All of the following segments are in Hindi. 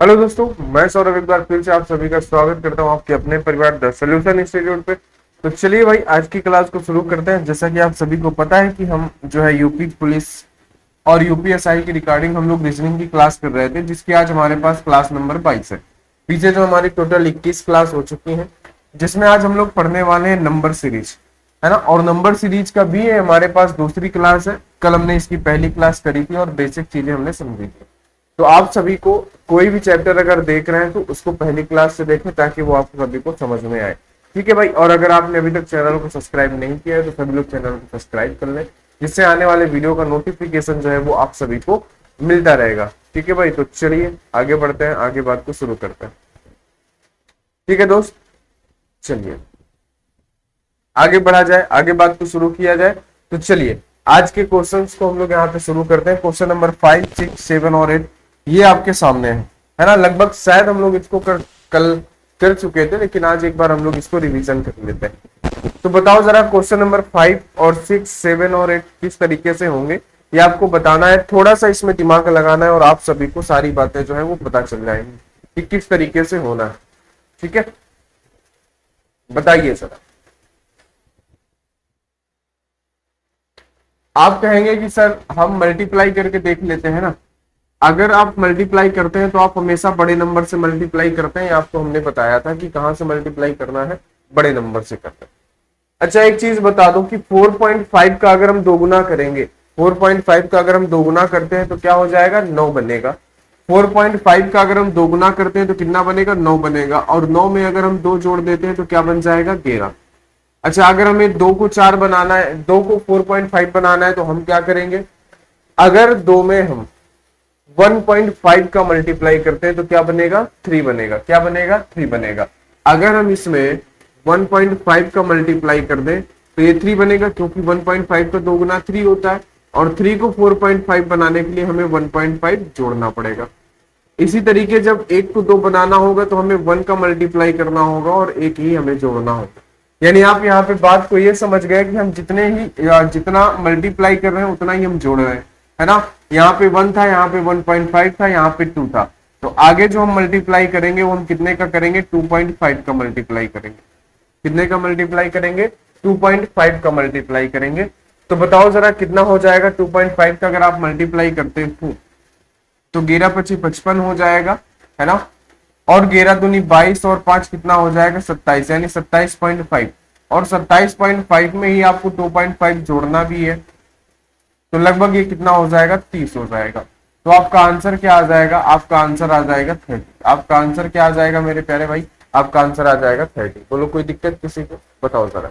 हेलो दोस्तों, मैं सौरभ एक बार फिर से आप सभी का स्वागत करता हूं आपके अपने परिवार द सॉल्यूशन इंस्टीट्यूट पे। तो चलिए भाई, आज की क्लास को शुरू करते हैं। जैसा कि आप सभी को पता है कि हम जो है यूपी पुलिस और यूपीएसआई की रिगार्डिंग हम लोग रीजनिंग की क्लास कर रहे थे, जिसकी आज हमारे पास क्लास नंबर 22 है। पीछे जो हमारी टोटल 21 क्लास हो चुकी है, जिसमें आज हम लोग पढ़ने वाले हैं नंबर सीरीज, है ना। और नंबर सीरीज का भी है हमारे पास दूसरी क्लास है। कल हमने इसकी पहली क्लास करी थी और बेसिक चीजें हमने समझी थी। तो आप सभी को कोई भी चैप्टर अगर देख रहे हैं तो उसको पहली क्लास से देखें, ताकि वो आप सभी को समझ में आए। ठीक है भाई। और अगर आपने अभी तक चैनल को सब्सक्राइब नहीं किया है तो सभी लोग चैनल को सब्सक्राइब कर लें, जिससे आने वाले वीडियो का नोटिफिकेशन जो है वो आप सभी को मिलता रहेगा। ठीक है भाई। तो चलिए आगे बढ़ते हैं, आगे बात को शुरू करते हैं। ठीक है दोस्त, चलिए आगे बढ़ा जाए, आगे बात को शुरू किया जाए। तो चलिए आज के क्वेश्चंस को हम लोग यहाँ पे शुरू करते हैं। क्वेश्चन नंबर 5, 6, 7 और 8 ये आपके सामने है ना। लगभग शायद हम लोग इसको कल कर चुके थे, लेकिन आज एक बार हम लोग इसको रिवीजन कर लेते हैं। तो बताओ जरा, क्वेश्चन नंबर 5 और 6, 7 और 8 किस तरीके से होंगे, ये आपको बताना है। थोड़ा सा इसमें दिमाग लगाना है और आप सभी को सारी बातें जो है वो पता चल जाएंगी कि किस तरीके से होना है। ठीक है, बताइए जरा। आप कहेंगे कि सर हम मल्टीप्लाई करके देख लेते हैं ना। अगर आप मल्टीप्लाई करते हैं तो आप हमेशा बड़े नंबर से मल्टीप्लाई करते हैं। आपको हमने बताया था कि कहां से मल्टीप्लाई करना है, बड़े नंबर से करते हैं। अच्छा, एक चीज बता दो कि 4.5 का अगर हम दोगुना करेंगे, 4.5 का अगर हम दोगुना करते हैं तो क्या हो जाएगा, 9 बनेगा। 4.5 का अगर हम दोगुना करते हैं तो कितना बनेगा, 9 बनेगा। और 9 में अगर हम 2 जोड़ देते हैं तो क्या बन जाएगा, 11। अच्छा, अगर हमें 2 को 4 बनाना है, 2 को 4.5 बनाना है तो हम क्या करेंगे, अगर 2 में हम 1.5 का मल्टीप्लाई करते हैं तो क्या बनेगा, 3 बनेगा। क्या बनेगा, 3 बनेगा। अगर हम इसमें 1.5 का मल्टीप्लाई कर दें तो ये 3 बनेगा, क्योंकि 1.5 का 2 गुना 3 होता है। और 3 को 4.5 बनाने के लिए हमें 1.5 जोड़ना पड़ेगा। इसी तरीके जब 1 को 2 बनाना होगा तो हमें 1 का मल्टीप्लाई करना होगा और 1 ही हमें जोड़ना होगा। यानी आप यहाँ पे बात को ये समझ गए कि हम जितना मल्टीप्लाई कर रहे हैं उतना ही हम जोड़ रहे हैं, है ना। यहाँ पे 1 था, यहाँ पे 1.5 था, यहाँ पे 2 था। तो आगे जो हम मल्टीप्लाई करेंगे वो हम कितने का करेंगे, 2.5 का मल्टीप्लाई करेंगे। कितने का मल्टीप्लाई करेंगे, 2.5 का मल्टीप्लाई करेंगे। तो बताओ जरा कितना हो जाएगा 2.5 का अगर आप मल्टीप्लाई करते हो तो 11 पची 55 हो जाएगा, है ना। और 11 दूनी 22 और 5 कितना हो जाएगा, 27, यानी 27.5। और 27.5 में ही आपको 2.5 जोड़ना भी है, तो लगभग ये कितना हो जाएगा, 30 हो जाएगा। तो आपका आंसर क्या आ जाएगा, आपका आंसर आ जाएगा 30। आपका आंसर क्या आ जाएगा मेरे प्यारे भाई, आपका आंसर आ जाएगा 30। बोलो कोई दिक्कत किसी को, बताओ जरा।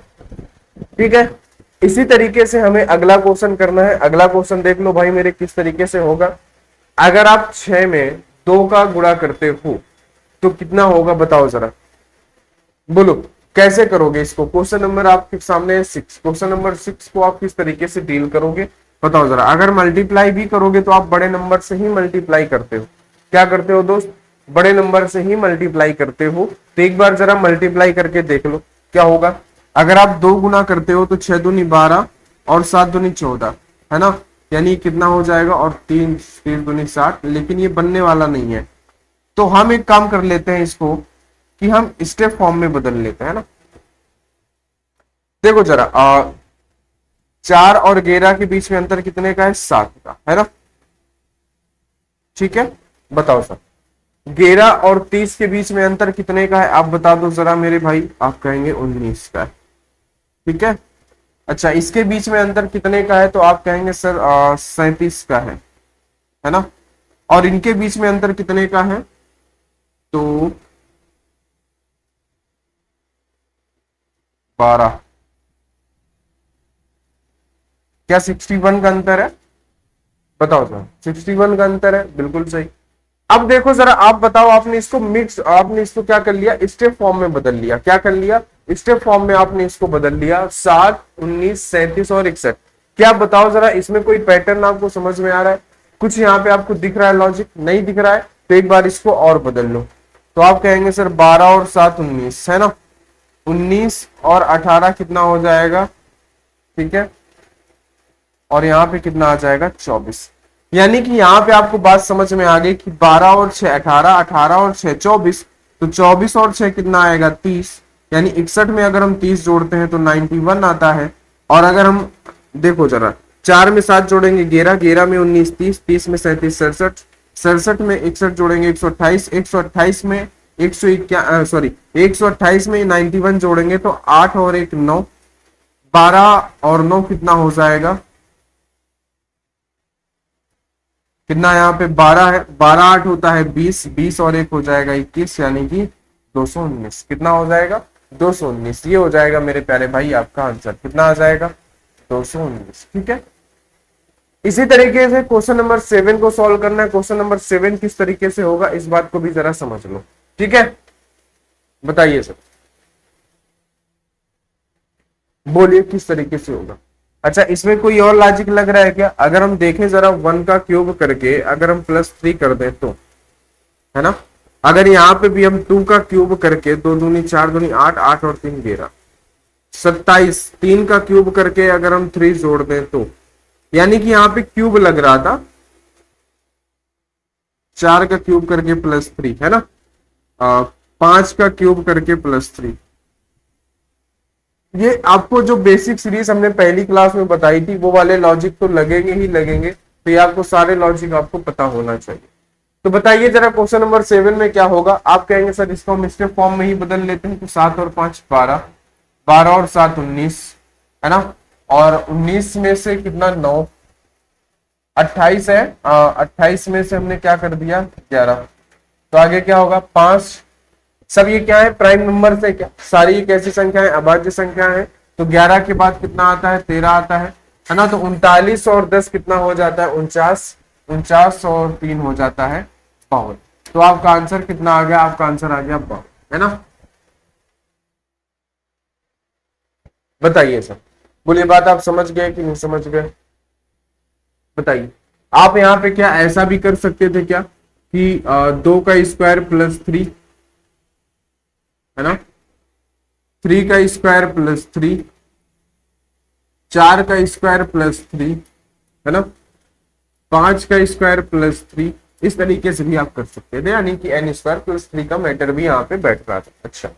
ठीक है, इसी तरीके से हमें अगला क्वेश्चन करना है। अगला क्वेश्चन देख लो भाई मेरे किस तरीके से होगा। अगर आप 6 में 2 का गुणा करते हो तो कितना होगा, बताओ जरा। बोलो कैसे करोगे इसको। क्वेश्चन नंबर आपके सामने है 6। क्वेश्चन नंबर 6 को आप किस तरीके से डील करोगे, बताओ जरा। अगर मल्टीप्लाई भी करोगे तो आप बड़े नंबर से ही मल्टीप्लाई करते हो। क्या करते हो दोस्त, बड़े नंबर से ही मल्टीप्लाई करते हो। तो एक बार जरा मल्टीप्लाई करके देख लो क्या होगा। अगर आप 2 गुना करते हो तो 6 दूनी 12 और 7 दूनी 14, है ना। यानी कितना हो जाएगा, और 3 दूनी 60। लेकिन ये बनने वाला नहीं है, तो हम एक काम कर लेते हैं इसको कि हम स्टेप फॉर्म में बदल लेते हैं ना। देखो जरा, 4 और 11 के बीच में अंतर कितने का है, 7 का, है ना। ठीक है, बताओ सर। 11 और 30 के बीच में अंतर कितने का है, आप बता दो जरा मेरे भाई। आप कहेंगे 19 का है। ठीक है। अच्छा, इसके बीच में अंतर कितने का है, तो आप कहेंगे सर 37 का है ना। और इनके बीच में अंतर कितने का है, तो 12। क्या 61 का अंतर है, बताओ सर। 61 का अंतर है, बिल्कुल सही। अब देखो जरा, आप बताओ, आपने इसको क्या कर लिया, स्टेप फॉर्म में बदल लिया। क्या कर लिया, स्टेप फॉर्म में आपने इसको बदल लिया। 7, 19, 37 और 61। क्या बताओ जरा, इसमें कोई पैटर्न आपको समझ में आ रहा है, कुछ यहाँ पे आपको दिख रहा है, लॉजिक नहीं दिख रहा है, तो एक बार इसको और बदल लो। तो आप कहेंगे सर 12 और 7 19, है ना। 19 और 18 कितना हो जाएगा, ठीक है। और यहाँ पे कितना आ जाएगा, 24। यानी कि यहाँ पे आपको बात समझ में आ गई कि 12 और 6 18, 18 और 6 24, तो 24 और 6 कितना आएगा 30, यानी 61 में अगर हम 30 जोड़ते हैं तो 91 आता है। और अगर हम देखो जरा, 4 में 7 जोड़ेंगे 11, 11 में 19 30, 30 में 37 67, 67 में 61 जोड़ेंगे 128, 128 में 128 में 91 जोड़ेंगे तो 8 और 1 9, 12 और 9 कितना हो जाएगा, कितना यहाँ पे 12 है, 12 8 होता है 20, 20 और 1 हो जाएगा 21, यानी कि 219। कितना हो जाएगा 219। ये हो जाएगा मेरे प्यारे भाई आपका आंसर, कितना आ जाएगा 219। ठीक है, इसी तरीके से क्वेश्चन नंबर 7 को सॉल्व करना है। क्वेश्चन नंबर 7 किस तरीके से होगा इस बात को भी जरा समझ लो। ठीक है, बताइए सर, बोलिए किस तरीके से होगा। अच्छा, इसमें कोई और लॉजिक लग रहा है क्या? अगर हम देखें जरा 1 का क्यूब करके अगर हम +3 कर दें तो, है ना, अगर यहाँ पे भी हम 2 का क्यूब करके 2 दूनी 4 दूनी 8, 8 और 3 13, 27, 3 का क्यूब करके अगर हम 3 जोड़ दें तो, यानी कि यहाँ पे क्यूब लग रहा था, 4 का क्यूब करके +3, है ना, 5 का क्यूब करके +3। ये आपको जो बेसिक सीरीज हमने पहली क्लास में बताई थी वो वाले लॉजिक तो लगेंगे ही लगेंगे, तो ये आपको सारे लॉजिक आपको पता होना चाहिए। तो बताइए जरा क्वेश्चन नंबर 7 में क्या होगा। आप कहेंगे सर इसको हम स्टेप फॉर्म में ही बदल लेते हैं, तो 7 और 5 12, 12 और 7 19, है ना, और 19 में से कितना 9, 28 है, 28 में से हमने क्या कर दिया 11, तो आगे क्या होगा 5। सब ये क्या है प्राइम नंबर से, क्या सारी ये कैसी संख्या है अभाज्य संख्या है, तो 11 के बाद कितना आता है 13 आता है ना, तो 39 और 10 कितना हो जाता है 49, 49 और 3 हो जाता है 52। तो आपका आंसर कितना आ गया, आपका आंसर आ गया 52, है ना। बताइए सर, बोलिए, बात आप समझ गए कि नहीं समझ गए, बताइए। आप यहाँ पे क्या ऐसा भी कर सकते थे क्या कि 2 का स्क्वायर +3, है ना, 3 का स्क्वायर +3, 4 का स्क्वायर +3, है ना, 5 का स्क्वायर +3, इस तरीके से भी आप कर सकते थे, यानी कि n स्क्वायर +3 का मैटर भी यहाँ पे बैठ रहा था। अच्छा,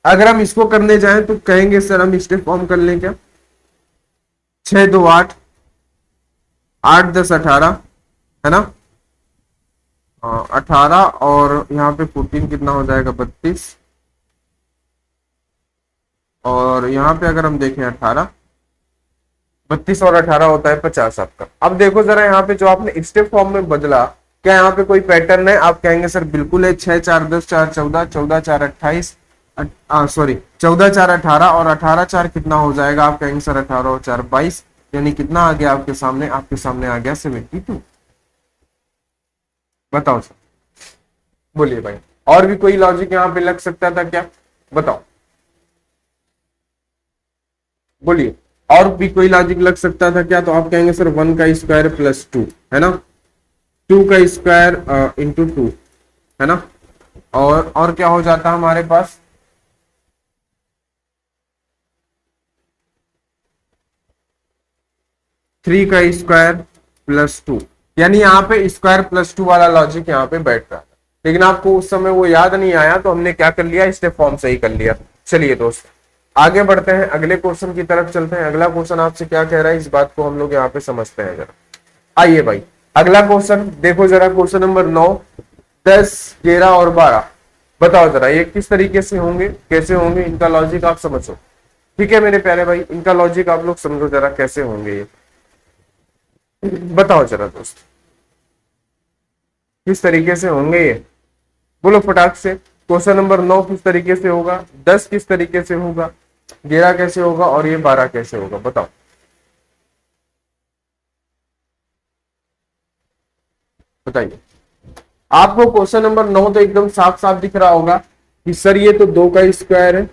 अगर हम इसको करने जाएं तो कहेंगे सर हम स्टेप फॉर्म कर लें क्या, 6 2 8, 8 10 18, है ना, 18 और यहाँ पे 14 कितना हो जाएगा 32, और यहाँ पे अगर हम देखें 18, 32 और 18 होता है 50 आपका। अब देखो जरा यहाँ पे जो आपने स्टेप फॉर्म में बदला, क्या यहाँ पे कोई पैटर्न है? आप कहेंगे सर बिल्कुल है, 6 4 10 4 14, 14 4 28, सॉरी 14 4 18 और 18 4 कितना हो जाएगा? आप कहेंगे सर 18 और 4 22, यानी कितना आ गया आपके सामने? आपके सामने आ गया 72। बताओ सर, बोलिए भाई, और भी कोई लॉजिक यहाँ पे लग सकता था क्या? बताओ, बोलिए, और भी कोई लॉजिक लग सकता था क्या? तो आप कहेंगे सर 1 का स्क्वायर +2, है ना, 2 का स्क्वायर इंटू 2, है ना, और क्या हो जाता है हमारे पास? थ्री का स्क्वायर +2, यानी यहाँ पे स्क्वायर +2 वाला लॉजिक यहाँ पे बैठ रहा था, लेकिन आपको उस समय वो याद नहीं आया, तो हमने क्या कर लिया, स्टेप फॉर्म से ही कर लिया। चलिए दोस्त, आगे बढ़ते हैं, अगले क्वेश्चन की तरफ चलते हैं। अगला क्वेश्चन आपसे क्या कह रहा है इस बात को हम लोग यहाँ पे समझते हैं जरा। आइए भाई, अगला क्वेश्चन देखो जरा, क्वेश्चन नंबर 9, 10 11 और 12, बताओ जरा ये किस तरीके से होंगे, कैसे होंगे, इनका लॉजिक आप समझो। ठीक है मेरे प्यारे भाई, इनका लॉजिक आप लोग समझो जरा कैसे होंगे ये, बताओ जरा दोस्त किस तरीके से होंगे ये, बोलो फटाक से। क्वेश्चन नंबर 9 किस तरीके से होगा, 10 किस तरीके से होगा, 11 कैसे होगा और ये 12 कैसे होगा, बताओ। बताइए, आपको क्वेश्चन नंबर 9 तो एकदम साफ साफ दिख रहा होगा कि सर ये तो 2 का स्क्वायर है,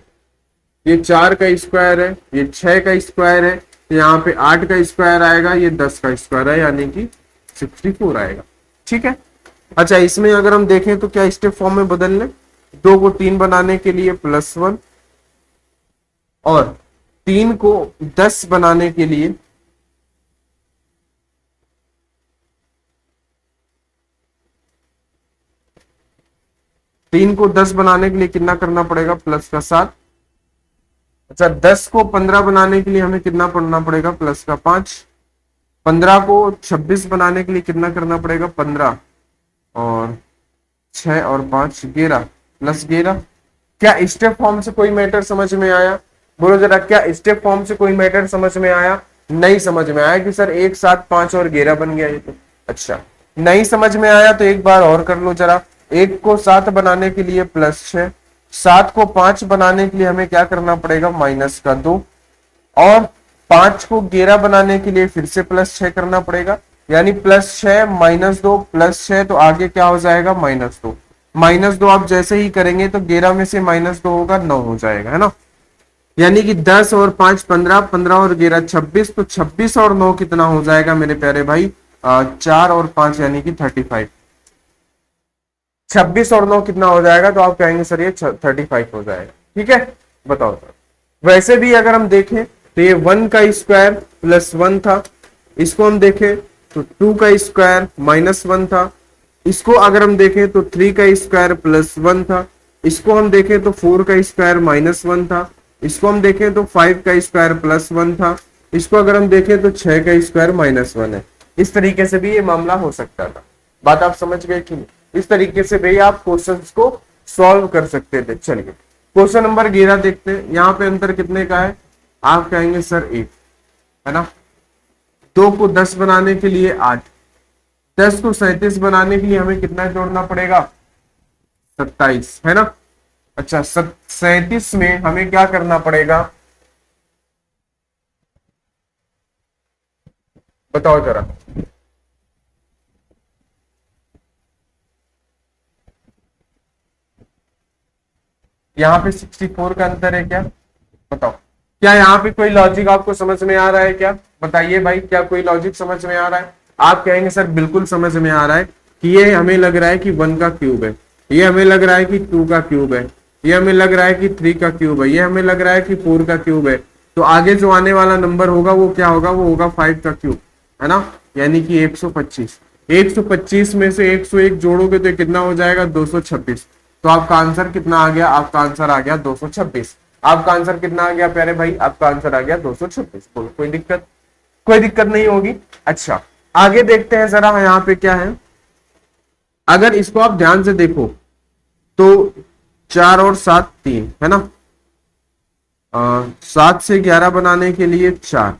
ये 4 का स्क्वायर है, ये 6 का स्क्वायर है, यहाँ पे 8 का स्क्वायर आएगा, ये 10 का स्क्वायर है, यानी कि 64 आएगा। ठीक है, अच्छा इसमें अगर हम देखें तो क्या स्टेप फॉर्म में बदल लें, 2 को 3 बनाने के लिए +1 और 3 को 10 बनाने के लिए 3 को 10 बनाने के लिए कितना करना पड़ेगा, प्लस का 7। अच्छा 10 को 15 बनाने के लिए हमें कितना पढ़ना पड़ेगा, प्लस का 5। 15 को 26 बनाने के लिए कितना करना पड़ेगा, 15 और 6 और 5 11 प्लस 11। क्या स्टेप फॉर्म से कोई मैटर समझ में आया? बोलो जरा, क्या स्टेप फॉर्म से कोई मैटर समझ में आया? नहीं समझ में आया कि सर 1 7 5 और 11 बन गया ये तो। अच्छा नहीं समझ में आया तो एक बार और कर लो जरा। 1 को 7 बनाने के लिए प्लस 6, 7 को 5 बनाने के लिए हमें क्या करना पड़ेगा, माइनस का 2, और 5 को 11 बनाने के लिए फिर से प्लस 6 करना पड़ेगा। यानी प्लस 6 माइनस 2 प्लस 6, तो आगे क्या हो जाएगा, माइनस 2। माइनस 2 आप जैसे ही करेंगे तो 11 में से माइनस 2 होगा, 9 हो जाएगा, है ना। यानी कि 10 और 5 15, 15 और 11 26, तो 26 और 9 कितना हो जाएगा मेरे प्यारे भाई, 4 और 5 यानी कि 35। 26 और 9 कितना हो जाएगा, तो आप कहेंगे सर ये 35 हो जाएगा। ठीक है, बताओ सर। वैसे भी अगर हम देखें तो ये 1 का स्क्वायर प्लस 1 था, इसको हम देखें तो 2 का स्क्वायर माइनस 1 था, इसको अगर हम देखें तो 3 का स्क्वायर प्लस 1 था, इसको हम देखें तो 4 का स्क्वायर माइनस 1 था, इसको हम देखें तो 5 का स्क्वायर प्लस 1 था, इसको अगर हम देखें तो 6 का स्क्वायर माइनस 1 है। इस तरीके से भी ये मामला हो सकता था। बात आप समझ गए कि नहीं? इस तरीके से भी आप क्वेश्चंस को सॉल्व कर सकते थे। चलिए क्वेश्चन नंबर 11 देखते हैं। यहाँ पे अंतर कितने का है, आप कहेंगे सर 1, है ना। 2 को 10 बनाने के लिए 8, 10 को 37 बनाने के लिए हमें कितना जोड़ना पड़ेगा, 27, है ना। अच्छा 37 में हमें क्या करना पड़ेगा, बताओ जरा। यहाँ पे 64 का अंतर है क्या, बताओ। क्या यहाँ पे कोई लॉजिक आपको समझ में आ रहा है क्या, बताइए भाई, क्या कोई लॉजिक समझ में आ रहा है? आप कहेंगे सर बिल्कुल समझ में आ रहा है कि ये हमें लग रहा है कि 1 का क्यूब है, ये हमें लग रहा है कि 2 का क्यूब है, ये हमें लग रहा है कि 3 का क्यूब है, ये हमें लग रहा है कि 4 का क्यूब है। तो आगे जो आने वाला नंबर होगा वो क्या होगा, वो होगा 5 का क्यूब, है ना। यानी कि 125। 125 में से 101 जोड़ोगे तो कितना हो जाएगा, 226। तो आपका आंसर कितना आ गया, आपका आंसर आ गया 226। आपका आंसर कितना आ गया प्यारे भाई, आपका आंसर आ गया 226। बोलो कोई दिक्कत, कोई दिक्कत नहीं होगी। अच्छा आगे देखते हैं जरा, यहाँ पे क्या है। अगर इसको आप ध्यान से देखो तो 4 और 7 3, है ना। 7 से 11 बनाने के लिए 4,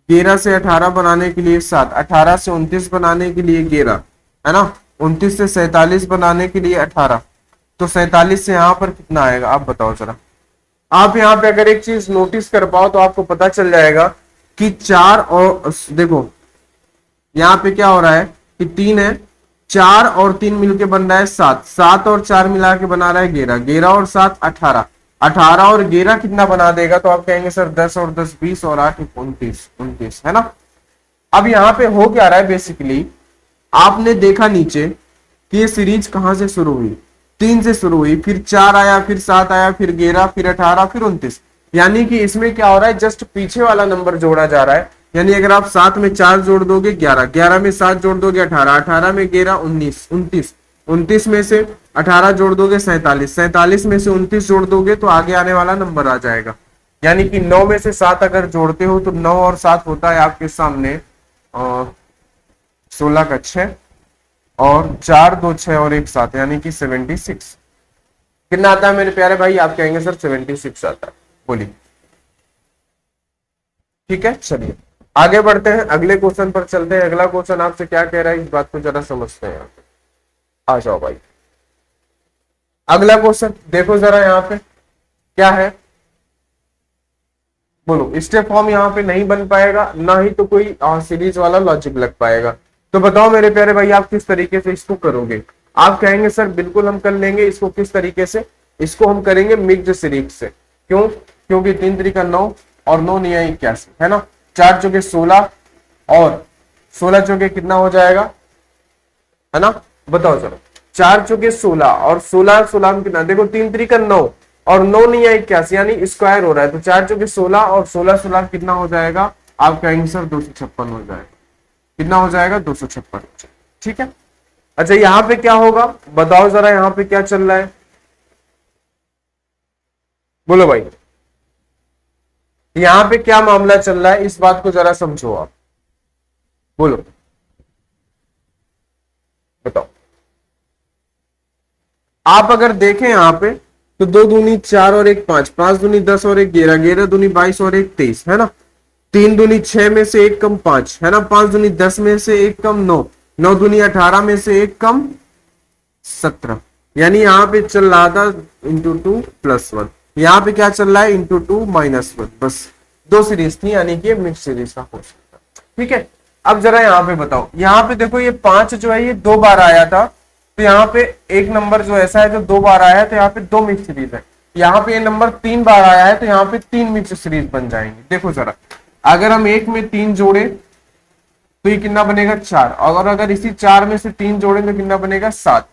11 से 18 बनाने के लिए 7, 18 से 29 बनाने के लिए 11, है ना। 29 से 47 बनाने के लिए 18, तो 47 से यहां पर कितना आएगा, आप बताओ जरा। आप यहाँ पे अगर एक चीज नोटिस कर पाओ तो आपको पता चल जाएगा कि 4 और देखो यहाँ पे क्या हो रहा है कि 3 है, 4 और 3 मिलके बन रहा है 7, 7 और 4 मिला के बना रहा है 11, 11 और 7 18, 18 और 11 कितना बना देगा, तो आप कहेंगे सर 10 और 10 20 और 8 29, 29, है ना। अब यहाँ पे हो क्या रहा है, बेसिकली आपने देखा नीचे कि ये सीरीज कहां से शुरू हुई, 3 से शुरू हुई, फिर 4 आया, फिर 7 आया, फिर 11, फिर 18, फिर 29। यानी कि इसमें क्या हो रहा है, जस्ट पीछे वाला नंबर जोड़ा जा रहा है। यानी अगर आप 7 में 4 जोड़ दोगे 11, 11 में 7 जोड़ दोगे 18, 18 में 11 19, 29, 29 में से 18 जोड़ दोगे 47, 47 में से 29 जोड़ दोगे तो आगे आने वाला नंबर आ जाएगा। यानी कि 9 में से 7 अगर जोड़ते हो तो 9 और 7 होता है आपके सामने 16 का 6, और 4 2 6 और 1 7, यानी कि 76। कितना आता है मेरे प्यारे भाई, आप कहेंगे सर 76 आता है। बोलिए ठीक है। चलिए आगे बढ़ते हैं, अगले क्वेश्चन पर चलते हैं। अगला क्वेश्चन आपसे क्या कह रहा है, इस बात को जरा समझते हैं। यहाँ पे आ जाओ भाई, अगला क्वेश्चन देखो जरा, यहाँ पे क्या है, बोलो। स्टेप फॉर्म यहाँ पे नहीं बन पाएगा, ना ही तो कोई सीरीज वाला लॉजिक लग पाएगा। तो बताओ मेरे प्यारे भाई, आप किस तरीके से इसको करोगे? आप कहेंगे सर बिल्कुल हम कर लेंगे इसको। किस तरीके से? इसको हम करेंगे मिक्स्ड सीरीज से। क्यों? क्योंकि 3 3 9 और 9 9 81, है ना। 4 चौके 16 और 16 चौके कितना हो जाएगा, है ना। बताओ चलो, 4 चौके 16 और 16 16 में कितना, देखो 3 3 9 और 9 9 81, यानी स्क्वायर हो रहा है। तो 4 चौके 16 और 16 16 कितना हो जाएगा, आप कहेंगे सर 256 हो जाएगा। कितना हो जाएगा, 256। ठीक है। अच्छा यहाँ पे क्या होगा, बताओ जरा, यहाँ पे क्या चल रहा है। बोलो भाई, यहां पे क्या मामला चल रहा है, इस बात को जरा समझो आप, बोलो बताओ। आप अगर देखें यहां पे तो 2 दूनी 4 और 1 5, 5 दूनी 10 और 1 11, 11 दूनी 22 और 1 23, है ना। 3 दूनी 6 में से 1 कम 5, है ना। 5 दूनी 10 में से 1 कम 9, 9 दूनी 18 में से 1 कम 17। यानी यहां पे चल रहा था इंटू 2 प्लस 1, यहां पे क्या चल रहा है इंटू 2 माइनस 1। बस दो सीरीज थी, यानी कि मिक्स सीरीज का हो सकता, ठीक है। अब जरा यहां पे बताओ, यहां पे देखो ये 5 जो है ये 2 बार आया था, तो यहाँ पे एक नंबर जो ऐसा है जो 2 बार आया है, तो यहाँ पे 2 मिक्स सीरीज है। यहाँ पे ये नंबर 3 बार आया है, तो यहाँ पे 3 मिक्स सीरीज बन जाएंगे। देखो जरा, अगर हम 1 में 3 जोड़े तो ये कितना बनेगा 4, और अगर इसी 4 में से 3 जोड़े तो कितना बनेगा 7।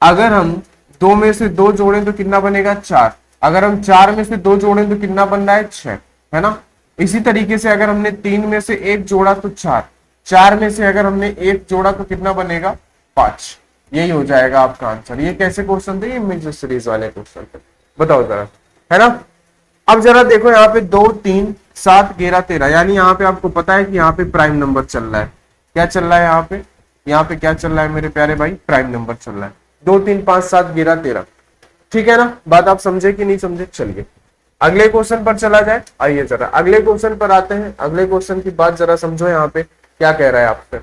अगर हम 2 में से 2 जोड़े तो कितना बनेगा 4, अगर हम 4 में से 2 जोड़े तो कितना बन रहा है 6, है ना। इसी तरीके से अगर हमने 3 में से 1 जोड़ा तो 4, 4 में से अगर हमने 1 जोड़ा तो कितना बनेगा 5। यही हो जाएगा आपका आंसर। ये कैसे क्वेश्चन थे, ये मिक्स सीरीज वाले क्वेश्चन थे, बताओ जरा, है ना। अब जरा देखो यहाँ पे 2 3 7 11 13, यानी यहाँ पे आपको पता है कि यहाँ पे प्राइम नंबर चल रहा है। क्या चल रहा है यहाँ पे क्या चल रहा है मेरे प्यारे भाई, प्राइम नंबर चल रहा है। 2 3 5 7 11 13, ठीक है ना। बात आप समझे कि नहीं समझे। चलिए अगले क्वेश्चन पर चला जाए। आइए जरा अगले क्वेश्चन पर आते हैं। अगले क्वेश्चन की बात जरा समझो, यहाँ पे क्या कह रहा है आपसे।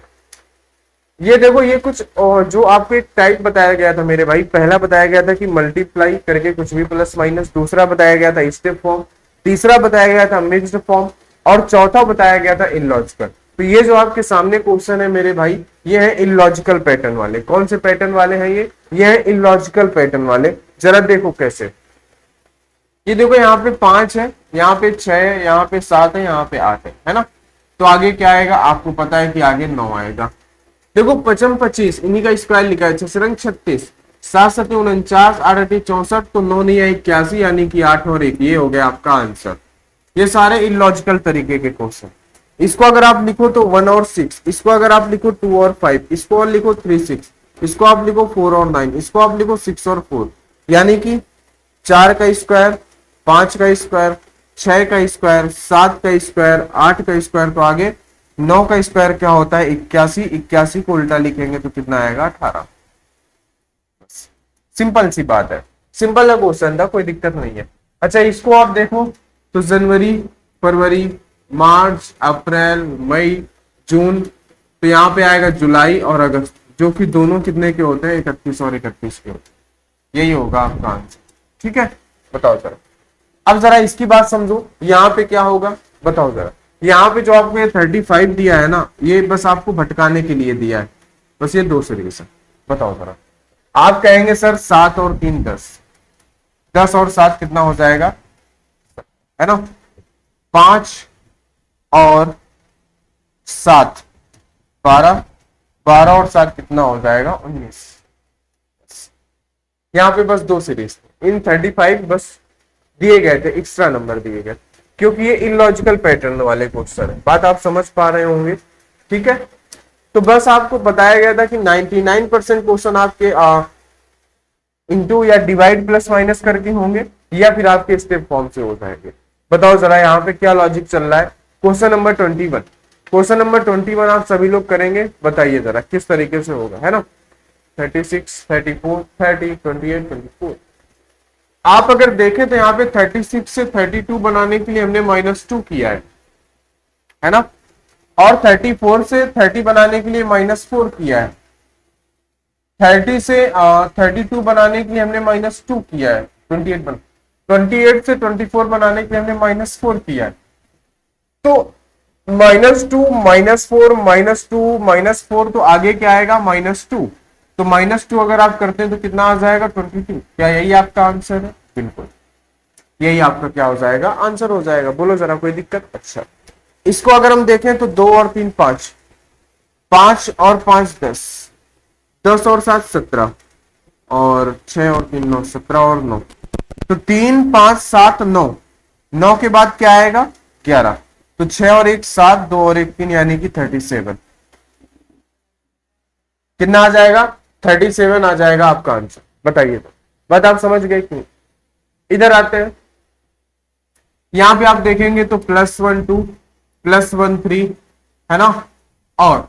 ये देखो, ये कुछ जो आपको एक टाइप बताया गया था मेरे भाई। पहला बताया गया था कि मल्टीप्लाई करके कुछ भी प्लस माइनस, दूसरा बताया गया था स्टेप फॉर्म, तीसरा बताया गया था मिक्स्ड फॉर्म, और चौथा बताया गया था इलॉजिकल। तो ये जो आपके सामने क्वेश्चन है मेरे भाई, ये है इलॉजिकल पैटर्न वाले। कौन से पैटर्न वाले हैं ये है इलॉजिकल पैटर्न वाले। जरा देखो कैसे। ये देखो यहाँ पे 5 है, यहाँ पे 6 है, यहाँ पे 7 है, यहाँ पे 8 है ना। तो आगे क्या आएगा, आपको पता है कि आगे 9 आएगा। देखो 55 25, इन्हीं का स्क्वायर लिखा है। 6 36, 7 7 49, 8 8 64, तो 9 नहीं 81, यानी कि 8 और 1, ये हो गया आपका आंसर। ये सारे इलॉजिकल तरीके के क्वेश्चन। इसको अगर आप लिखो तो 1 और 6, इसको अगर आप लिखो 2 और 5, इसको और लिखो 3 6, इसको आप लिखो 4 और 9, इसको आप लिखो 6 और 4, यानी कि 4 का स्क्वायर, 5 का स्क्वायर, 6 का स्क्वायर, 7 का स्क्वायर, 8 का स्क्वायर, तो आगे 9 का स्क्वायर क्या होता है 81, 81 को उल्टा लिखेंगे तो कितना आएगा 18। सिंपल सी बात है, सिंपल का क्वेश्चन था, कोई दिक्कत नहीं है। अच्छा इसको आप देखो तो जनवरी, फरवरी, मार्च, अप्रैल, मई, जून, तो यहाँ पे आएगा जुलाई और अगस्त, जो कि दोनों कितने के होते हैं 31 और 31 के होते हैं। यही होगा आपका आंसर, ठीक है। बताओ जरा, अब जरा इसकी बात समझो, यहाँ पे क्या होगा बताओ जरा। यहाँ पे जो आपको ये 35 दिया है ना, ये बस आपको भटकाने के लिए दिया है, बस ये 2 सीरीज है। बताओ जरा, आप कहेंगे सर 7 और 3 10, 10 और 7 कितना हो जाएगा, है ना। 5 और 7 12, 12 और 7 कितना हो जाएगा 19। यहाँ पे बस 2 सीरीज, इन 35 बस दिए गए थे, एक्स्ट्रा नंबर दिए गए, क्योंकि ये इलॉजिकल पैटर्न वाले क्वेश्चन है। बात आप समझ पा रहे होंगे, ठीक है। तो बस आपको बताया गया था कि 99% क्वेश्चन आपके इंटू या डिवाइड प्लस माइनस करके होंगे, या फिर आपके स्टेप फॉर्म से हो जाएंगे। बताओ जरा यहाँ पे क्या लॉजिक चल रहा है। क्वेश्चन नंबर 21, क्वेश्चन नंबर 21 आप सभी लोग करेंगे, बताइए जरा किस तरीके से होगा, है ना। 36 34 30 28 24, आप अगर देखें तो यहाँ पे 36 से 32 बनाने के लिए हमने -2 किया है ना। और 34 से 30 बनाने के लिए -4 किया है। 30 से 32 बनाने के लिए हमने -2 किया है। 28 से 24 बनाने के लिए हमने -4 किया है। तो -2 -4 -2 -4, तो आगे क्या आएगा -2, तो -2 अगर आप करते हैं तो कितना आ जाएगा 22। क्या यही आपका आंसर है, बिल्कुल यही आपका क्या हो जाएगा आंसर हो जाएगा। बोलो जरा कोई दिक्कत। अच्छा इसको अगर हम देखें तो 2 और 3 5, 5 और 5 10, 10 और 7 17, और 6 और 3 9, 17 और 9, तो 3 5 7 9, 9 के बाद क्या आएगा 11, तो 6 और 1 7, 2 और 1 3, यानी कि 37। कितना आ जाएगा 37 आ जाएगा आपका आंसर। बताइए तो, बात आप समझ गए कि नहीं। इधर आते हैं, यहाँ पे आप देखेंगे तो +1 2 +1 3 है ना, और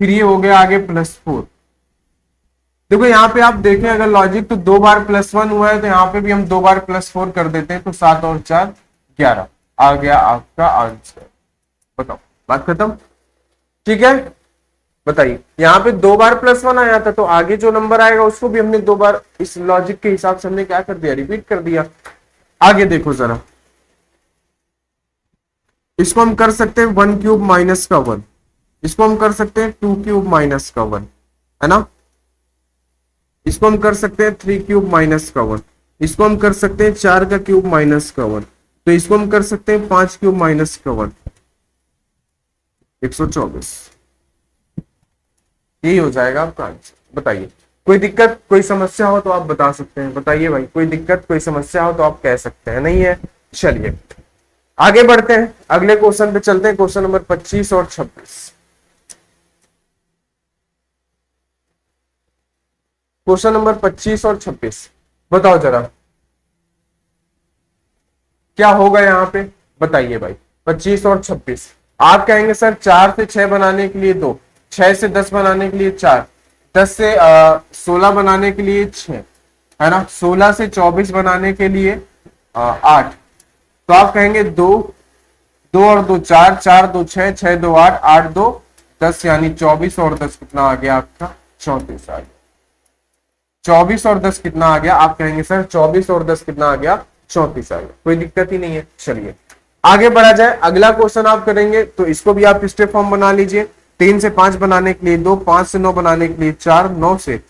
फिर ये हो गया आगे +4। देखो यहाँ पे आप देखें अगर लॉजिक तो 2 बार +1 हुआ है तो यहाँ पे भी हम 2 बार +4 कर देते हैं, तो 7 और 4 11 आ गया आपका आंसर। बताओ, बात खत्म। ठीक है, बताइए यहाँ पे 2 बार +1 आया था तो आगे जो नंबर आएगा उसको भी हमने 2 बार इस लॉजिक के हिसाब से हमने क्या कर दिया, रिपीट कर दिया। आगे देखो जरा, इसको हम कर सकते हैं 1³ -1, इसको हम कर सकते हैं 2³ -1, है ना, इसको हम कर सकते हैं 3³ -1, इसको हम कर सकते हैं 4³ -1, तो इसको हम कर सकते हैं 5³ -1, 124। यही हो जाएगा आपका आंसर। बताइए, कोई दिक्कत कोई समस्या हो तो आप बता सकते हैं। बताइए भाई, कोई दिक्कत कोई समस्या हो तो आप कह सकते हैं, नहीं है? चलिए आगे बढ़ते हैं, अगले क्वेश्चन पे चलते हैं, क्वेश्चन नंबर 25 और 26। क्वेश्चन नंबर 25 और 26 बताओ जरा क्या होगा यहाँ पे, बताइए भाई। 25 और 26 आप कहेंगे सर 4 से 6 बनाने के लिए 2, 6 से 10 बनाने के लिए 4, 10 से 16 बनाने के लिए 6, है ना, 16 से 24 बनाने के लिए 8, तो आप कहेंगे 2, 2 और 2 4, 4 2 6, 6 2 8, 8 2 10, यानी 24 और 10 कितना आ गया आपका, 34 आ गया। 24 और 10 कितना आ गया, आप कहेंगे सर 24 और 10 कितना आ गया, 34 आ गया। कोई दिक्कत ही नहीं है। चलिए आगे बढ़ा जाए, अगला क्वेश्चन आप करेंगे तो इसको भी आप स्टेप फॉर्म बना लीजिए। 3 से 5 बनाने के लिए 2, 5 से 9 बनाने के लिए 4, 9 से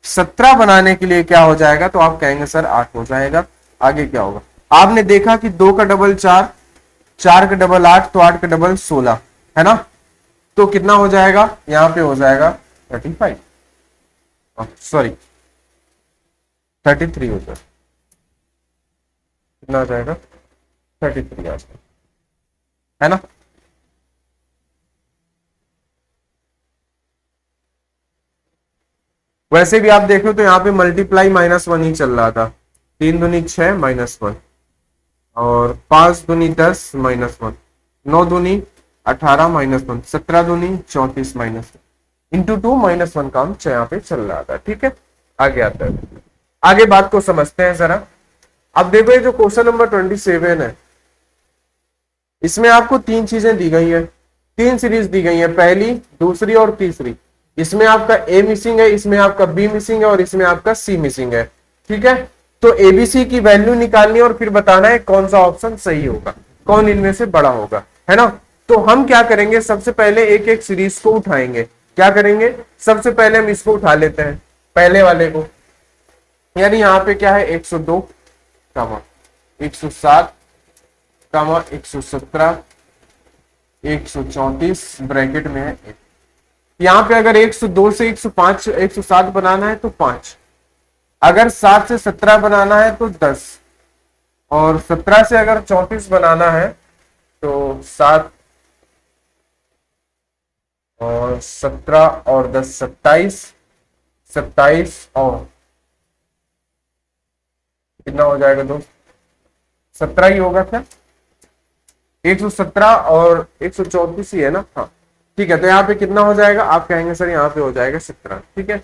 17 बनाने के लिए क्या हो जाएगा, तो आप कहेंगे सर 8 हो जाएगा। आगे क्या होगा, आपने देखा कि 2 का डबल 4, 4 का डबल 8, तो 8 का डबल 16, है ना, तो कितना हो जाएगा, यहाँ पे हो जाएगा 35, सॉरी 33 हो जाएगा। कितना आ जाएगा, 33 आ जाएगा, है ना। वैसे भी आप देखो तो यहाँ पे मल्टीप्लाई -1 ही चल रहा था। 3 दूनी 6 -1, और 5 दूनी 10 -1, 9 दूनी 18 -1, 17 दूनी 34 -1, इंटू 2 -1 का हम यहाँ पे चल रहा था। ठीक है, आगे आता है, आगे बात को समझते हैं जरा। अब देखो ये जो क्वेश्चन नंबर 27 है, इसमें आपको 3 चीजें दी गई है, 3 सीरीज दी गई है, पहली, दूसरी और तीसरी। इसमें आपका ए मिसिंग है, इसमें आपका बी मिसिंग है, और इसमें आपका सी मिसिंग है। ठीक है, तो एबीसी की वैल्यू निकालनी है और फिर बताना है कौन सा ऑप्शन सही होगा, कौन इनमें से बड़ा होगा, है ना। तो हम क्या करेंगे, सबसे पहले एक एक सीरीज को उठाएंगे। क्या करेंगे, सबसे पहले हम इसको उठा लेते हैं, पहले वाले को, यानी यहाँ पे क्या है 102, 107, 117, 134 ब्रैकेट में है 1। यहाँ पे अगर 102 से 105 107 बनाना है तो 5, अगर 7 से 17 बनाना है तो 10, और 17 से अगर 34 बनाना है तो 7 और 17 और 10 27, 27 और कितना हो जाएगा दोस्त, 17 ही होगा क्या, 117 और 134 ही है ना, हाँ ठीक है। तो यहाँ पे कितना हो जाएगा, आप कहेंगे सर यहाँ पे हो जाएगा 17। ठीक है,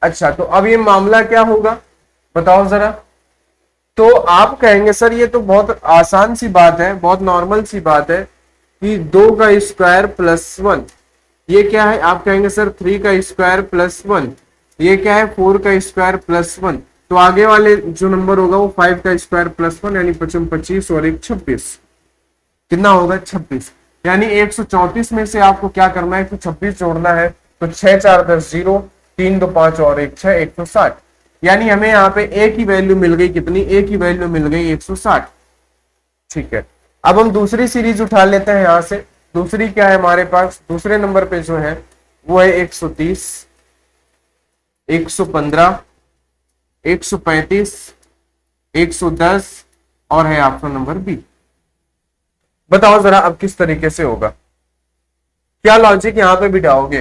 अच्छा तो अब ये मामला क्या होगा बताओ जरा। तो आप कहेंगे सर ये तो बहुत आसान सी बात है, बहुत नॉर्मल सी बात है कि 2 का स्क्वायर प्लस 1, ये क्या है, आप कहेंगे सर 3 का स्क्वायर प्लस 1, ये क्या है 4 का स्क्वायर प्लस 1, तो आगे वाले जो नंबर होगा वो 5 का स्क्वायर प्लस 1, यानी 25 और 1 26, कितना होगा 26। यानी 134 में से आपको क्या करना है, 126 जोड़ना है, तो 6 4 10 0, 3 2 5 और 1 6, 160। यानी हमें यहाँ पे ए की वैल्यू मिल गई कितनी, ए की वैल्यू मिल गई 160। ठीक है, अब हम दूसरी सीरीज उठा लेते हैं यहाँ से। दूसरी क्या है हमारे पास, दूसरे नंबर पे जो है वो है 130, 115, 135, 110 और है ऑप्शन नंबर बी। बताओ जरा अब किस तरीके से होगा, क्या लॉजिक यहां पे बिठाओगे,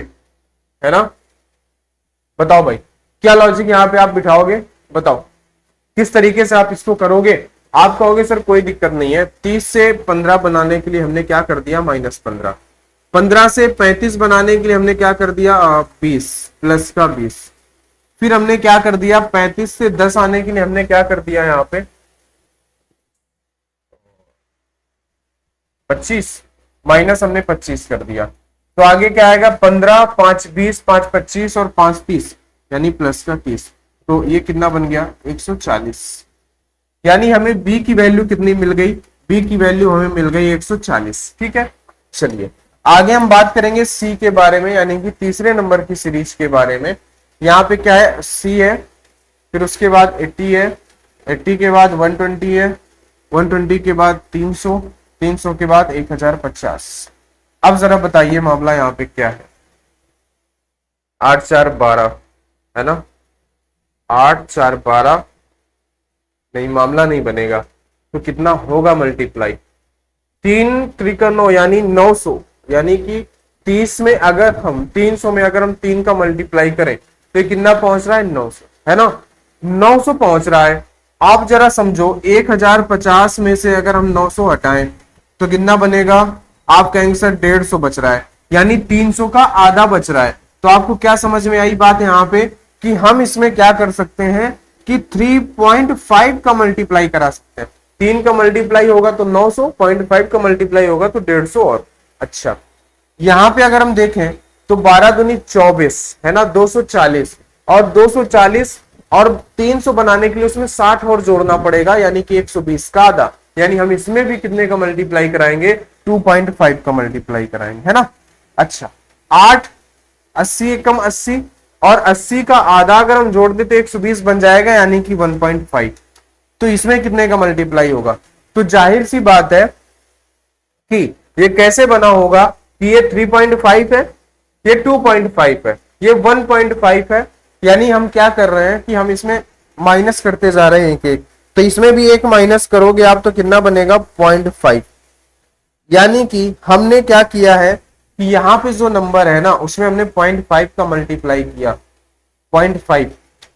है ना, बताओ भाई क्या लॉजिक यहां पे आप बिठाओगे, बताओ किस तरीके से आप इसको करोगे। आप कहोगे सर कोई दिक्कत नहीं है, 30 से 15 बनाने के लिए हमने क्या कर दिया -15, 15 से 35 बनाने के लिए हमने क्या कर दिया 20 प्लस का 20, फिर हमने क्या कर दिया 35 से 10 आने के लिए हमने क्या कर दिया यहाँ पे 25 माइनस हमने 25 कर दिया, तो आगे क्या आएगा 15, 5 20, 5 25 और 5 30 यानी प्लस का 30, तो ये कितना बन गया 140। यानी हमें b की वैल्यू कितनी मिल गई, b की वैल्यू हमें मिल गई 140। ठीक है, चलिए आगे हम बात करेंगे c के बारे में, यानी कि तीसरे नंबर की सीरीज के बारे में। यहाँ पे क्या है c है, फिर उसके बाद 80 है, 80 के बाद 120 है, 120 के बाद 300, 300 के बाद 1050। अब जरा बताइए मामला यहाँ पे क्या है, 8 4 12 है ना, 8 4 12 नहीं, मामला नहीं बनेगा, तो कितना होगा मल्टीप्लाई 3 त्रिका 9 यानी 900, यानी कि 30 में अगर हम 300 में अगर हम 3 का मल्टीप्लाई करें तो ये कितना पहुंच रहा है 900, है ना, 900 पहुंच रहा है। आप जरा समझो 1050 में से अगर हम 900 हटाएं तो कितना बनेगा, आप कहेंगे सर 150 बच रहा है, यानी 300 का आधा बच रहा है। तो आपको क्या समझ में आई बात यहाँ पे कि हम इसमें क्या कर सकते हैं कि 3.5 का मल्टीप्लाई करा सकते हैं, 3 का मल्टीप्लाई होगा तो 900, 0.5 का मल्टीप्लाई होगा तो 150 और अच्छा यहां पे अगर हम देखें तो 12 दूनी 24 है ना, 240 और 240 और 300 बनाने के लिए उसमें 60 और जोड़ना पड़ेगा, यानी कि 120 का आधा, यानी हम इसमें भी कितने का मल्टीप्लाई कराएंगे 2.5 का मल्टीप्लाई कराएंगे, है ना। अच्छा 8 80 एकम 80 और 80 का आधा अगर हम जोड़ दे तो 120 बन जाएगा, यानी कि 1.5, तो इसमें कितने का मल्टीप्लाई होगा। तो जाहिर सी बात है कि ये कैसे बना होगा कि ये 3.5 है, ये 2.5 है, ये 1.5 है, यानी हम क्या कर रहे हैं कि हम इसमें माइनस करते जा रहे हैं एक एक, तो इसमें भी एक माइनस करोगे आप तो कितना बनेगा 0.5, यानी कि हमने क्या किया है कि यहां पे जो नंबर है ना उसमें हमने 0.5 का मल्टीप्लाई किया 0.5,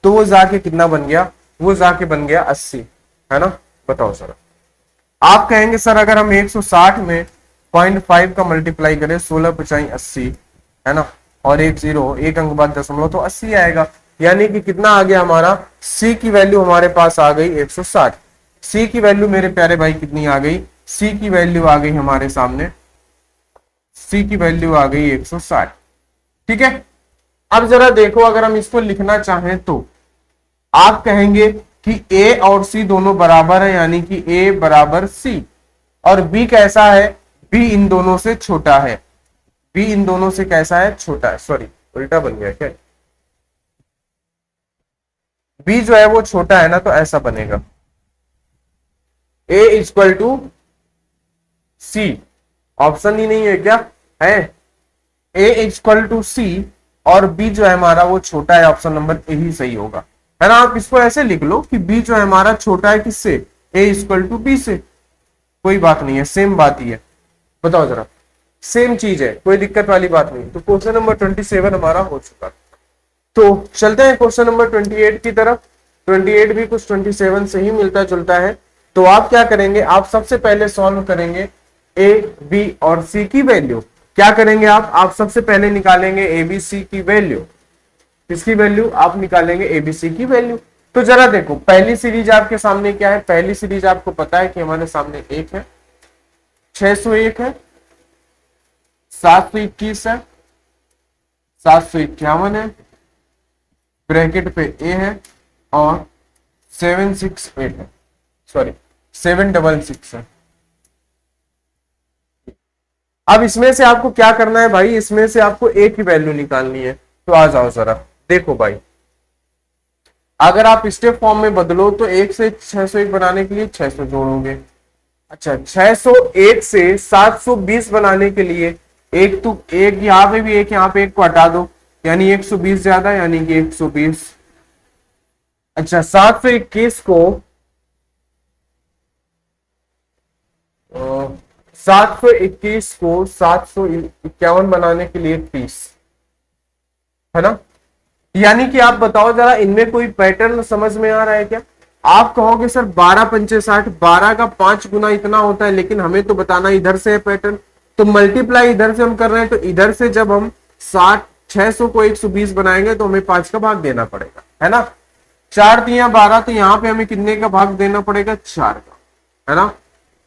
तो वो जाके कितना बन गया, वो जाके बन गया 80, है ना। बताओ सर, आप कहेंगे सर अगर हम 160 में 0.5 का मल्टीप्लाई करें 16 पचाई 80 है ना, और एक जीरो एक अंक बाद दशमलव तो 80 आएगा, यानी कि कितना आ गया हमारा सी की वैल्यू हमारे पास आ गई 160। सी की वैल्यू मेरे प्यारे भाई कितनी आ गई, सी की वैल्यू आ गई हमारे सामने, सी की वैल्यू आ गई 160। ठीक है, अब जरा देखो अगर हम इसको लिखना चाहें तो आप कहेंगे कि ए और सी दोनों बराबर है, यानी कि ए बराबर सी, और बी कैसा है, बी इन दोनों से छोटा है, बी इन दोनों से कैसा है छोटा है, सॉरी उल्टा बन गया क्या, बी जो है वो छोटा है ना, तो ऐसा बनेगा ए इक्वल टू सी, ऑप्शन ही नहीं है क्या है, ए इक्वल टू सी और बी जो है हमारा वो छोटा है, ऑप्शन नंबर ए ही सही होगा, है ना। आप इसको ऐसे लिख लो कि बी जो है हमारा छोटा है किससे, ए इक्वल टू बी से, कोई बात नहीं है, सेम बात ही है, बताओ जरा, सेम चीज है, कोई दिक्कत वाली बात नहीं। तो क्वेश्चन नंबर 27 हमारा हो चुका, तो चलते हैं क्वेश्चन नंबर 28 की तरफ। 28 भी कुछ 27 से ही मिलता जुलता है, तो आप क्या करेंगे, आप सबसे पहले सॉल्व करेंगे ए बी और सी की वैल्यू, क्या करेंगे आप सबसे पहले निकालेंगे एबीसी की वैल्यू, किसकी वैल्यू, आप निकालेंगे एबीसी की वैल्यू। तो जरा देखो पहली सीरीज आपके सामने क्या है, पहली सीरीज आपको पता है कि हमारे सामने 1 है, 601 है, 721 है, 751 है, ब्रैकेट पे ए है, और 768 है, सॉरी 766 है। अब इसमें से आपको क्या करना है भाई, इसमें से आपको ए की वैल्यू निकालनी है, तो आ जाओ जरा देखो भाई, अगर आप स्टेप फॉर्म में बदलो तो 1 से 601 बनाने के लिए 600 जोड़ोगे, अच्छा 601 से 720 बनाने के लिए एक, तो एक यहाँ पे भी एक, यहाँ पे एक को हटा दो, यानी 120 ज्यादा, यानी कि 120। अच्छा 721 को 721 को 751 बनाने के लिए 30, है ना। यानी कि आप बताओ जरा इनमें कोई पैटर्न समझ में आ रहा है क्या, आप कहोगे सर 12×5 = 60, 12 का 5 गुना इतना होता है, लेकिन हमें तो बताना इधर से है पैटर्न, तो मल्टीप्लाई इधर से हम कर रहे हैं, तो इधर से जब हम 600 को 120 बनाएंगे तो हमें 5 का भाग देना पड़ेगा, है ना। 4×3 = 12, तो यहाँ पे हमें कितने का भाग देना पड़ेगा, 4 का, है ना।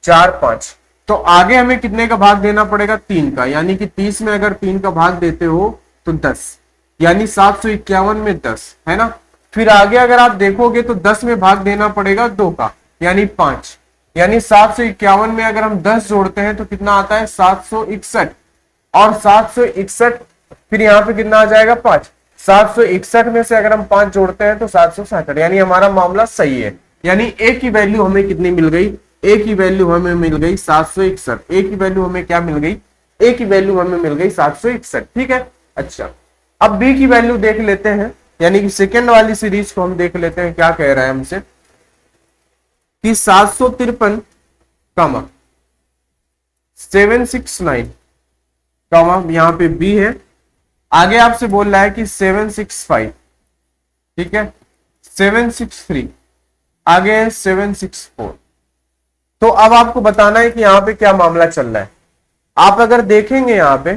4, 5, तो आगे हमें कितने का भाग देना पड़ेगा, 3 का, यानी कि 30 में अगर 3 का भाग देते हो तो 10, यानी 751 में 10, है ना। फिर आगे अगर आप देखोगे तो 10 में भाग देना पड़ेगा 2 का, यानी 5, यानी 751 में अगर हम 10 जोड़ते हैं तो कितना आता है, 761, और 761 फिर यहाँ पे कितना आ जाएगा, 5, 761 में से अगर हम 5 जोड़ते हैं तो 767, यानी हमारा मामला सही है। यानी ए की वैल्यू हमें कितनी मिल गई, ए की वैल्यू हमें मिल गई 761, ए की वैल्यू हमें क्या मिल गई, ए की वैल्यू हमें मिल गई 761, ठीक है। अच्छा, अब बी की वैल्यू देख लेते हैं, यानी कि सेकेंड वाली सीरीज को हम देख लेते हैं, क्या कह रहा है हमसे कि 753, 769, यहां पे बी है, आगे आपसे बोल रहा है कि 765, ठीक है, 763, आगे है 764। तो अब आपको बताना है कि यहां पे क्या मामला चल रहा है। आप अगर देखेंगे यहां पे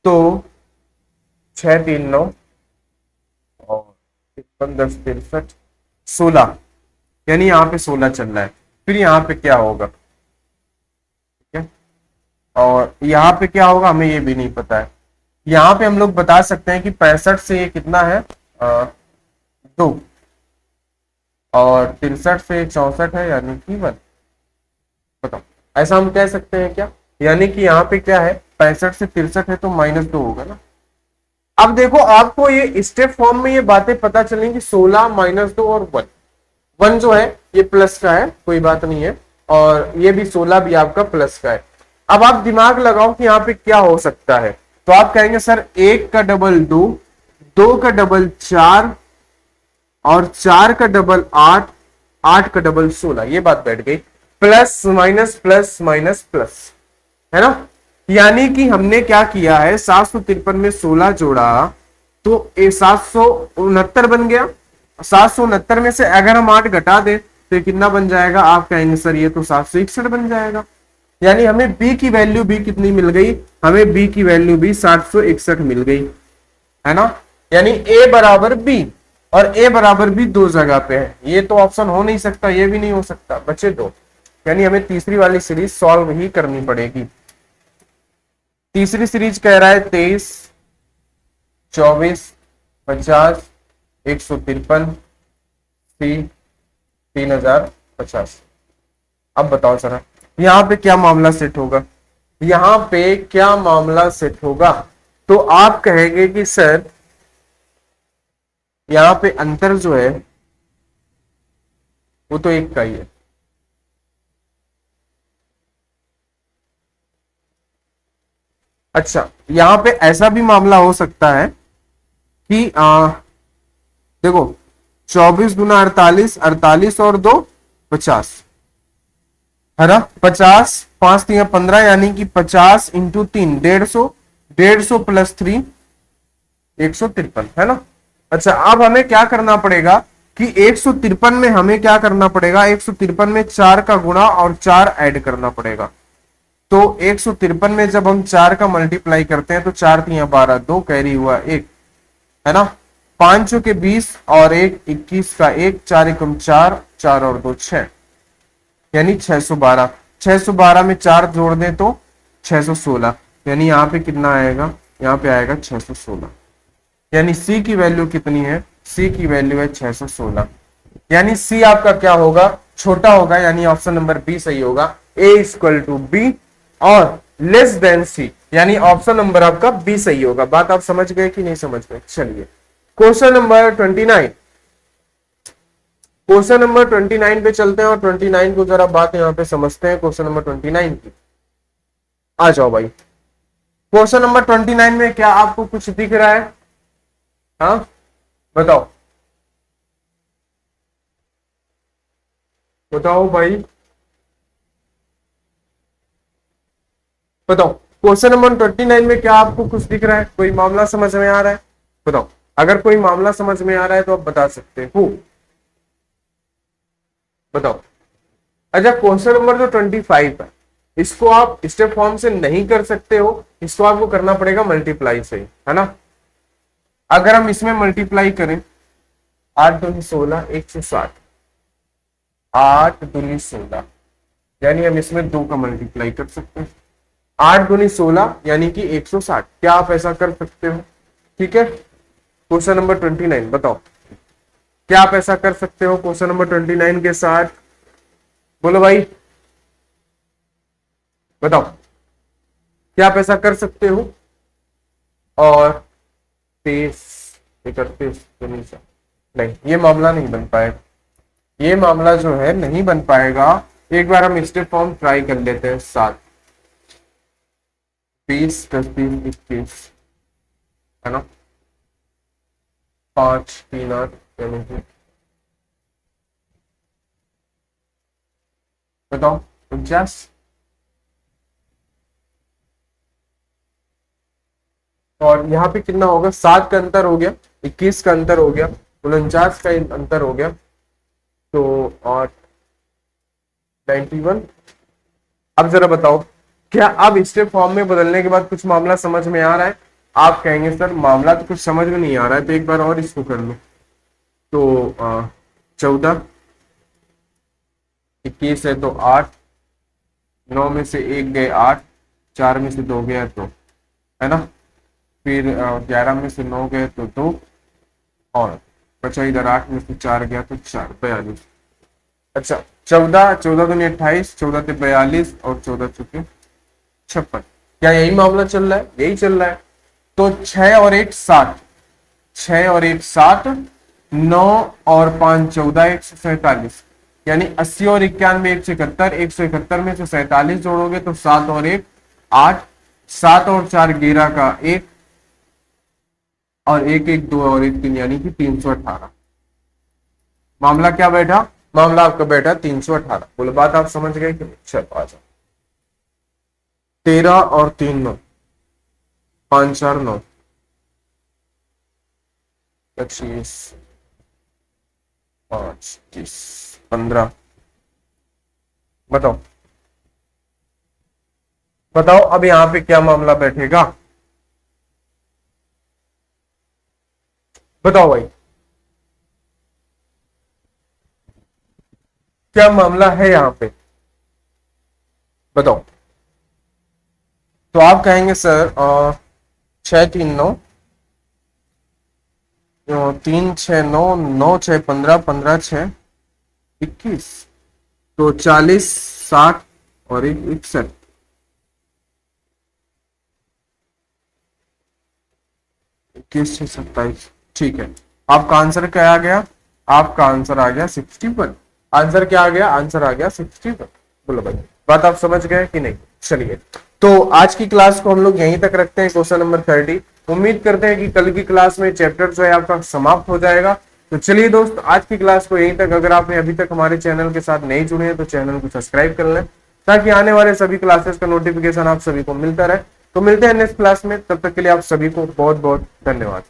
तो 6, 3, 9 और 53, 10, 63, 16, यानी यहां पे 16 चल रहा है। फिर यहां पे क्या होगा, ठीक है, और यहां पे क्या होगा हमें ये भी नहीं पता है। यहां पे हम लोग बता सकते हैं कि 65 से ये कितना है, 2, और 63 से 64 है, यानी कि 1, बताओ, ऐसा हम कह सकते हैं क्या। यानी कि यहाँ पे क्या है, 65 से 63 है तो -2 होगा ना। अब देखो आपको ये स्टेप फॉर्म में ये बातें पता चलेंगी, 16, -2 और 1, 1 जो है ये प्लस का है, कोई बात नहीं है, और ये भी 16 भी आपका प्लस का है। अब आप दिमाग लगाओ कि यहाँ पे क्या हो सकता है, तो आप कहेंगे सर 1 का डबल 2, 2 का डबल 4, और 4 का डबल 8, 8 का डबल 16, ये बात बैठ गई, plus minus plus minus plus, है ना। यानी कि हमने क्या किया है, 753 में 16 जोड़ा तो 769 बन गया। 769 में से अगर हम 8 घटा दें तो ये कितना बन जाएगा, आप कहेंगे सर ये तो 761 बन जाएगा। यानी हमें बी की वैल्यू भी कितनी मिल गई, हमें बी की वैल्यू भी 761 मिल गई, है ना। यानी ए बराबर बी, और ए बराबर भी 2 जगह पे है, ये तो ऑप्शन हो नहीं सकता, ये भी नहीं हो सकता, बचे 2, यानी हमें तीसरी वाली सीरीज सॉल्व ही करनी पड़ेगी। तीसरी सीरीज कह रहा है 23, 24, 50, 153, सी 3050। अब बताओ जरा यहां पे क्या मामला सेट होगा, यहां पे क्या मामला सेट होगा। तो आप कहेंगे कि सर यहां पे अंतर जो है वो तो 1 का ही है। अच्छा, यहां पे ऐसा भी मामला हो सकता है कि देखो 24 गुना 48, 48 और 2 50, है ना। 50, 5 3 15, यानी कि 50 इंटू 3 150, 150 प्लस 3 153, है ना। अच्छा, अब हमें क्या करना पड़ेगा कि 153 में हमें क्या करना पड़ेगा, 153 में 4 का गुणा और 4 ऐड करना पड़ेगा। तो 153 में जब हम 4 का मल्टीप्लाई करते हैं तो 4 3 12, 2 कैरी हुआ 1, है ना। 5 के 20 और 1 21 का 1, 4 एकम 4, 4 और 2 6, यानी 612। 612 में 4 जोड़ दें तो 616, यानी यहाँ पे कितना आएगा, यहाँ पे आएगा 616। यानी सी की वैल्यू कितनी है, सी की वैल्यू है 616, यानी सी आपका क्या होगा, छोटा होगा, यानी ऑप्शन नंबर बी सही होगा। ए इक्वल टू बी और लेस देन सी, यानी ऑप्शन नंबर आपका बी सही होगा। बात आप समझ गए कि नहीं समझ गए। चलिए क्वेश्चन नंबर 29, क्वेश्चन नंबर 29 पे चलते हैं और 29 को जरा बात यहां पे समझते हैं, क्वेश्चन नंबर 29 की। आ जाओ भाई, क्वेश्चन नंबर 29 में क्या आपको कुछ दिख रहा है, हाँ बताओ, बताओ भाई बताओ, क्वेश्चन नंबर 29 में क्या आपको कुछ दिख रहा है, कोई मामला समझ में आ रहा है, बताओ। अगर कोई मामला समझ में आ रहा है तो आप बता सकते हो। बताओ। अच्छा, क्वेश्चन नंबर जो 25 है, इसको आप स्टेप फॉर्म से नहीं कर सकते हो, इसको आपको करना पड़ेगा मल्टीप्लाई से, है ना। अगर हम इसमें मल्टीप्लाई करें, 8 दूनी 16, 160, 8 दूनी 16, यानी हम इसमें 2 का मल्टीप्लाई कर सकते हैं। 8 दूनी 16 यानी कि 160। क्या आप ऐसा कर सकते हो? ठीक है। क्वेश्चन नंबर 29 बताओ, क्या आप ऐसा कर सकते हो क्वेश्चन नंबर 29 के साथ? बोलो भाई, बताओ, क्या आप ऐसा कर सकते हो? और 23, 31, नहीं, ये मामला नहीं बन पाएगा। ये मामला जो है नहीं बन पाएगा। एक बार हम स्टेप फॉर्म ट्राई कर लेते हैं। 7, 20 + 3 21, है ना। 5 3 8 यानी कि बताओ 49। और यहाँ पे कितना होगा? 7 का अंतर हो गया, 21 का अंतर हो गया, 49 का अंतर हो गया, तो 8 91। अब जरा बताओ, क्या अब स्टेप फॉर्म में बदलने के बाद कुछ मामला समझ में आ रहा है? आप कहेंगे सर मामला तो कुछ समझ में नहीं आ रहा है, तो एक बार और इसको कर लो। तो 14, 21 है तो 8, 9 में से 1 गए 8, 4 में से 2 गया तो, है ना। फिर 11 में से 9 गए तो 2, और बचा इधर 8 में से 4 गया तो 4, 42। अच्छा, 14, 14 दूनी 28, 14 से 42 और 14 चुके 56। क्या यही मामला चल रहा है? यही चल रहा है। तो 6 और 1 7, 6 और 1 7, 9 और 5 14, 147, यानी 80 और 91 171, 171 में से 47 जोड़ोगे तो 7 और 1 8, 7 और 4 11 का 1, और 1 1 2 और 1 3, यानी कि 318। मामला क्या बैठा? मामला आपका बैठा 318। बोलो, बात आप समझ गए कि नहीं? चलो आ जाओ। 13 और 3 9, 5 4 9, 25, 5 30, 15। बताओ, बताओ अब यहां पे क्या मामला बैठेगा? बताओ भाई, क्या मामला है यहां पे? बताओ। तो आप कहेंगे सर 6 3 9, 3 6 9, 9 6 15, 15 6 21, तो 40 60 और 1 61, 21 6 27। ठीक है, आपका आंसर क्या आ गया? आपका आंसर आ गया 61। आंसर क्या आ गया? आंसर आ गया 61। बोलो भाई, बात आप समझ गए कि नहीं? चलिए, तो आज की क्लास को हम लोग यहीं तक रखते हैं, क्वेश्चन नंबर 30। उम्मीद करते हैं कि कल की क्लास में चैप्टर जो है आपका समाप्त हो जाएगा। तो चलिए दोस्त, आज की क्लास को यहीं तक। अगर आपने अभी तक हमारे चैनल के साथ नहीं जुड़े हैं तो चैनल को सब्सक्राइब कर लें, ताकि आने वाले सभी क्लासेस का नोटिफिकेशन आप सभी को मिलता रहे। तो मिलते हैं नेक्स्ट क्लास में, तब तक के लिए आप सभी को बहुत बहुत धन्यवाद।